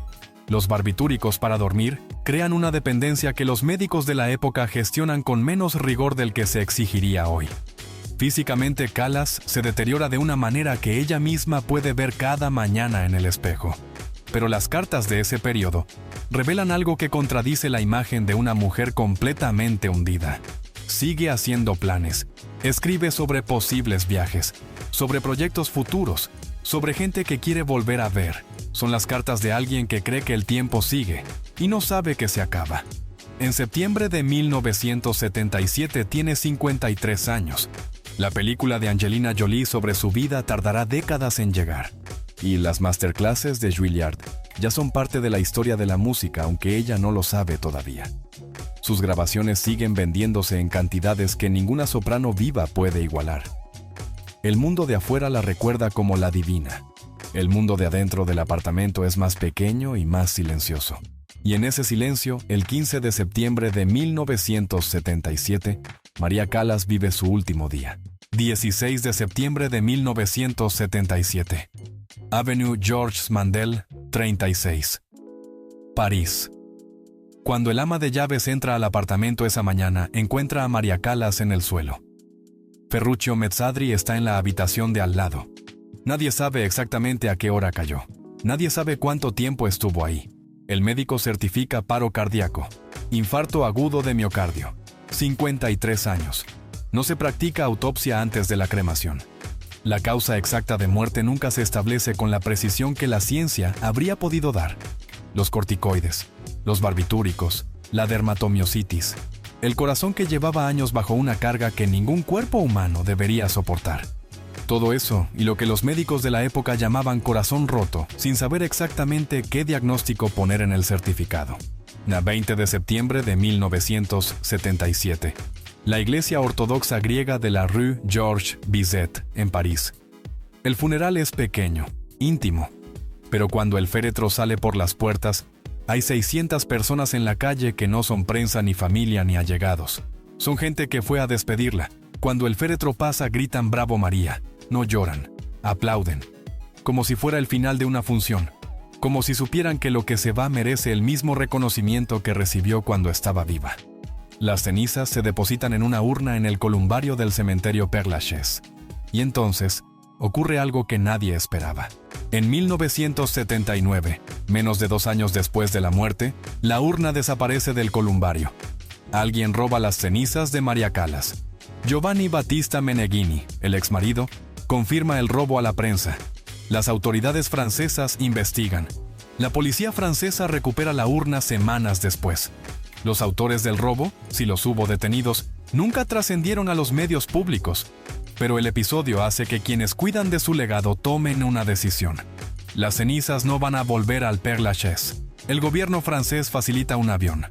Speaker 1: Los barbitúricos para dormir crean una dependencia que los médicos de la época gestionan con menos rigor del que se exigiría hoy. Físicamente, Callas se deteriora de una manera que ella misma puede ver cada mañana en el espejo. Pero las cartas de ese periodo revelan algo que contradice la imagen de una mujer completamente hundida. Sigue haciendo planes, escribe sobre posibles viajes, sobre proyectos futuros, sobre gente que quiere volver a ver. Son las cartas de alguien que cree que el tiempo sigue y no sabe que se acaba. En septiembre de 1977 tiene 53 años. La película de Angelina Jolie sobre su vida tardará décadas en llegar. Y las masterclasses de Juilliard ya son parte de la historia de la música, aunque ella no lo sabe todavía. Sus grabaciones siguen vendiéndose en cantidades que ninguna soprano viva puede igualar. El mundo de afuera la recuerda como la divina. El mundo de adentro del apartamento es más pequeño y más silencioso. Y en ese silencio, el 15 de septiembre de 1977, María Callas vive su último día. 16 de septiembre de 1977. Avenue Georges Mandel, 36. París. Cuando el ama de llaves entra al apartamento esa mañana, encuentra a María Callas en el suelo. Ferruccio Messadri está en la habitación de al lado. Nadie sabe exactamente a qué hora cayó. Nadie sabe cuánto tiempo estuvo ahí. El médico certifica paro cardíaco, infarto agudo de miocardio, 53 años. No se practica autopsia antes de la cremación. La causa exacta de muerte nunca se establece con la precisión que la ciencia habría podido dar. Los corticoides, los barbitúricos, la dermatomiositis, el corazón que llevaba años bajo una carga que ningún cuerpo humano debería soportar. Todo eso y lo que los médicos de la época llamaban corazón roto, sin saber exactamente qué diagnóstico poner en el certificado. El 20 de septiembre de 1977, la iglesia ortodoxa griega de la Rue Georges Bizet, en París. El funeral es pequeño, íntimo, pero cuando el féretro sale por las puertas, hay 600 personas en la calle que no son prensa ni familia ni allegados. Son gente que fue a despedirla. Cuando el féretro pasa, gritan «Bravo María». No lloran, aplauden, como si fuera el final de una función, como si supieran que lo que se va merece el mismo reconocimiento que recibió cuando estaba viva. Las cenizas se depositan en una urna en el columbario del cementerio Père Lachaise. Y entonces, ocurre algo que nadie esperaba. En 1979, menos de 2 años después de la muerte, la urna desaparece del columbario. Alguien roba las cenizas de Maria Callas. Giovanni Battista Meneghini, el exmarido, confirma el robo a la prensa. Las autoridades francesas investigan. La policía francesa recupera la urna semanas después. Los autores del robo, si los hubo detenidos, nunca trascendieron a los medios públicos. Pero el episodio hace que quienes cuidan de su legado tomen una decisión. Las cenizas no van a volver al Père Lachaise. El gobierno francés facilita un avión.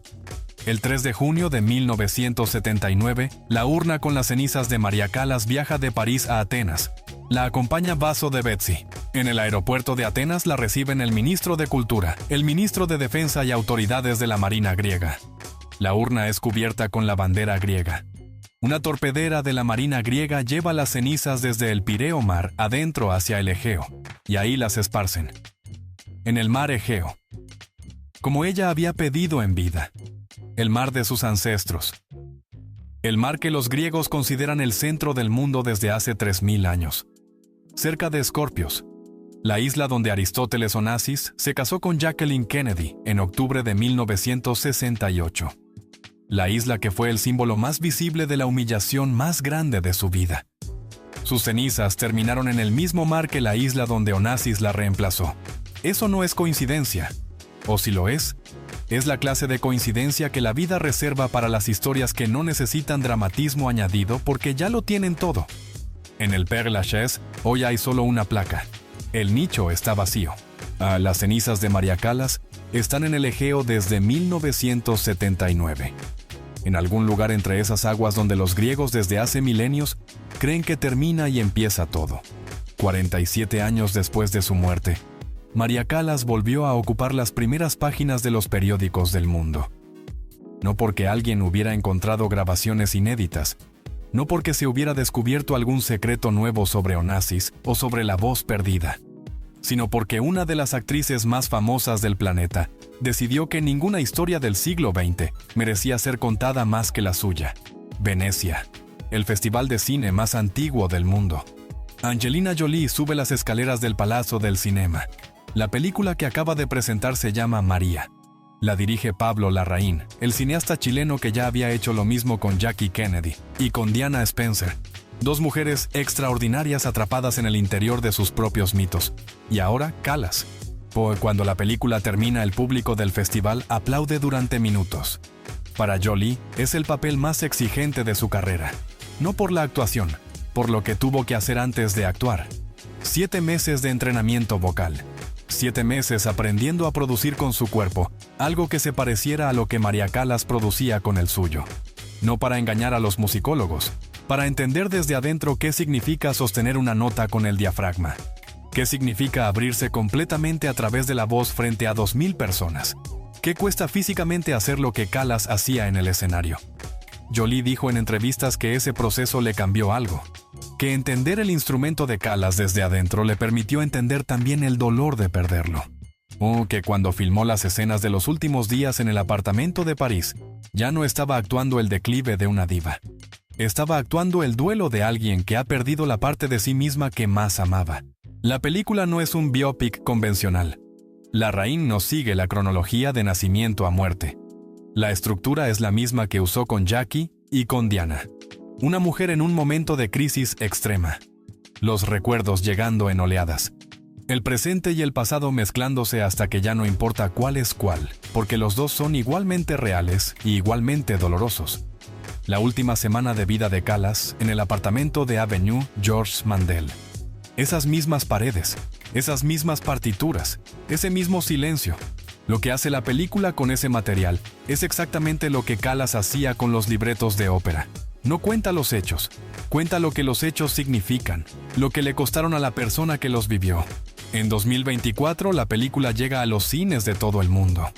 Speaker 1: El 3 de junio de 1979, la urna con las cenizas de Maria Callas viaja de París a Atenas. La acompaña Vaso de Betsy. En el aeropuerto de Atenas la reciben el ministro de Cultura, el ministro de Defensa y autoridades de la Marina griega. La urna es cubierta con la bandera griega. Una torpedera de la Marina griega lleva las cenizas desde el Pireo Mar adentro hacia el Egeo, y ahí las esparcen. En el mar Egeo, como ella había pedido en vida. El mar de sus ancestros. El mar que los griegos consideran el centro del mundo desde hace 3000 años. Cerca de Scorpios, la isla donde Aristóteles Onassis se casó con Jacqueline Kennedy en octubre de 1968. La isla que fue el símbolo más visible de la humillación más grande de su vida. Sus cenizas terminaron en el mismo mar que la isla donde Onassis la reemplazó. Eso no es coincidencia. O si lo es la clase de coincidencia que la vida reserva para las historias que no necesitan dramatismo añadido porque ya lo tienen todo. En el Père Lachaise hoy hay solo una placa. El nicho está vacío. Las cenizas de Maria Callas están en el Egeo desde 1979. En algún lugar entre esas aguas donde los griegos desde hace milenios creen que termina y empieza todo. 47 años después de su muerte, Maria Callas volvió a ocupar las primeras páginas de los periódicos del mundo. No porque alguien hubiera encontrado grabaciones inéditas, no porque se hubiera descubierto algún secreto nuevo sobre Onassis o sobre la voz perdida, sino porque una de las actrices más famosas del planeta decidió que ninguna historia del siglo XX merecía ser contada más que la suya. Venecia, el festival de cine más antiguo del mundo. Angelina Jolie sube las escaleras del Palazzo del Cinema. La película que acaba de presentar se llama María. La dirige Pablo Larraín, el cineasta chileno que ya había hecho lo mismo con Jackie Kennedy y con Diana Spencer, 2 mujeres extraordinarias atrapadas en el interior de sus propios mitos. Y ahora Callas. Cuando la película termina, el público del festival aplaude durante minutos. Para Jolie, es el papel más exigente de su carrera. No por la actuación, por lo que tuvo que hacer antes de actuar. 7 meses de entrenamiento vocal. 7 meses aprendiendo a producir con su cuerpo, algo que se pareciera a lo que Maria Callas producía con el suyo. No para engañar a los musicólogos, para entender desde adentro qué significa sostener una nota con el diafragma. ¿Qué significa abrirse completamente a través de la voz frente a 2000 personas? ¿Qué cuesta físicamente hacer lo que Callas hacía en el escenario? Jolie dijo en entrevistas que ese proceso le cambió algo. Que entender el instrumento de Callas desde adentro le permitió entender también el dolor de perderlo. O que cuando filmó las escenas de los últimos días en el apartamento de París, ya no estaba actuando el declive de una diva. Estaba actuando el duelo de alguien que ha perdido la parte de sí misma que más amaba. La película no es un biopic convencional. Larraín no sigue la cronología de nacimiento a muerte. La estructura es la misma que usó con Jackie y con Diana. Una mujer en un momento de crisis extrema. Los recuerdos llegando en oleadas. El presente y el pasado mezclándose hasta que ya no importa cuál es cuál, porque los dos son igualmente reales y igualmente dolorosos. La última semana de vida de Callas en el apartamento de Avenue Georges Mandel. Esas mismas paredes, esas mismas partituras, ese mismo silencio. Lo que hace la película con ese material es exactamente lo que Callas hacía con los libretos de ópera. No cuenta los hechos, cuenta lo que los hechos significan, lo que le costaron a la persona que los vivió. En 2024 la película llega a los cines de todo el mundo.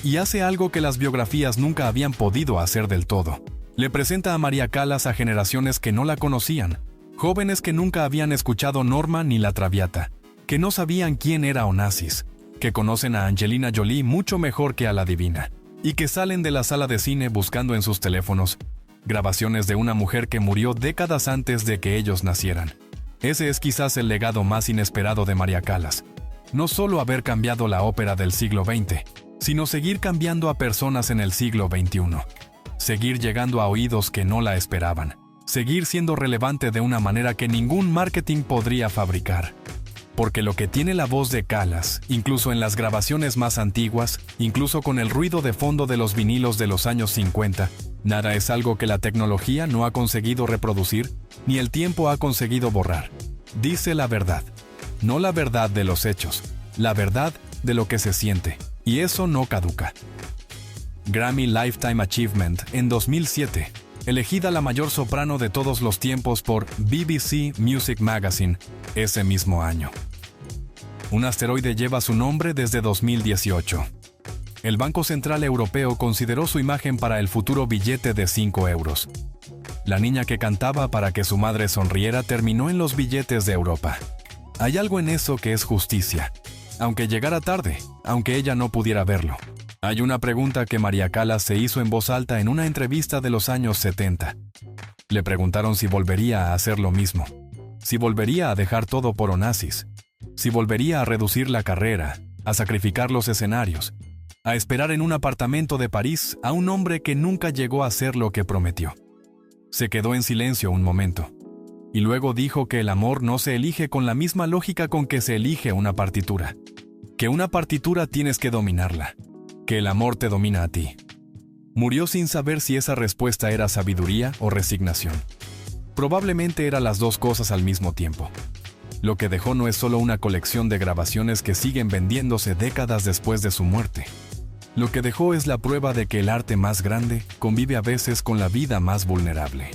Speaker 1: Y hace algo que las biografías nunca habían podido hacer del todo. Le presenta a María Callas a generaciones que no la conocían, jóvenes que nunca habían escuchado Norma ni La Traviata, que no sabían quién era Onassis, que conocen a Angelina Jolie mucho mejor que a la divina, y que salen de la sala de cine buscando en sus teléfonos grabaciones de una mujer que murió décadas antes de que ellos nacieran. Ese es quizás el legado más inesperado de María Callas. No solo haber cambiado la ópera del siglo XX, sino seguir cambiando a personas en el siglo XXI. Seguir llegando a oídos que no la esperaban. Seguir siendo relevante de una manera que ningún marketing podría fabricar. Porque lo que tiene la voz de Callas, incluso en las grabaciones más antiguas, incluso con el ruido de fondo de los vinilos de los años 50, nada es algo que la tecnología no ha conseguido reproducir, ni el tiempo ha conseguido borrar. Dice la verdad. No la verdad de los hechos, la verdad de lo que se siente, y eso no caduca. Grammy Lifetime Achievement en 2007, elegida la mayor soprano de todos los tiempos por BBC Music Magazine ese mismo año. Un asteroide lleva su nombre desde 2018. El Banco Central Europeo consideró su imagen para el futuro billete de 5 euros. La niña que cantaba para que su madre sonriera terminó en los billetes de Europa. Hay algo en eso que es justicia, aunque llegara tarde, aunque ella no pudiera verlo. Hay una pregunta que María Callas se hizo en voz alta en una entrevista de los años 70. Le preguntaron si volvería a hacer lo mismo, si volvería a dejar todo por Onassis, si volvería a reducir la carrera, a sacrificar los escenarios, a esperar en un apartamento de París a un hombre que nunca llegó a ser lo que prometió. Se quedó en silencio un momento, y luego dijo que el amor no se elige con la misma lógica con que se elige una partitura, que una partitura tienes que dominarla, que el amor te domina a ti. Murió sin saber si esa respuesta era sabiduría o resignación. Probablemente eran las dos cosas al mismo tiempo. Lo que dejó no es solo una colección de grabaciones que siguen vendiéndose décadas después de su muerte. Lo que dejó es la prueba de que el arte más grande convive a veces con la vida más vulnerable.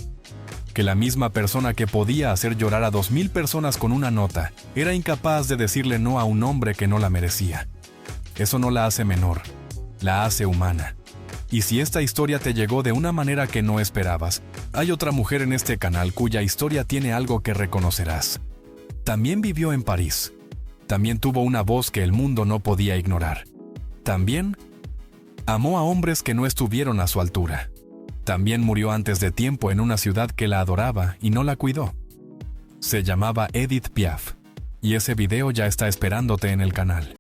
Speaker 1: Que la misma persona que podía hacer llorar a 2000 personas con una nota era incapaz de decirle no a un hombre que no la merecía. Eso no la hace menor, la hace humana. Y si esta historia te llegó de una manera que no esperabas, hay otra mujer en este canal cuya historia tiene algo que reconocerás. También vivió en París. También tuvo una voz que el mundo no podía ignorar. También amó a hombres que no estuvieron a su altura. También murió antes de tiempo en una ciudad que la adoraba y no la cuidó. Se llamaba Edith Piaf. Y ese video ya está esperándote en el canal.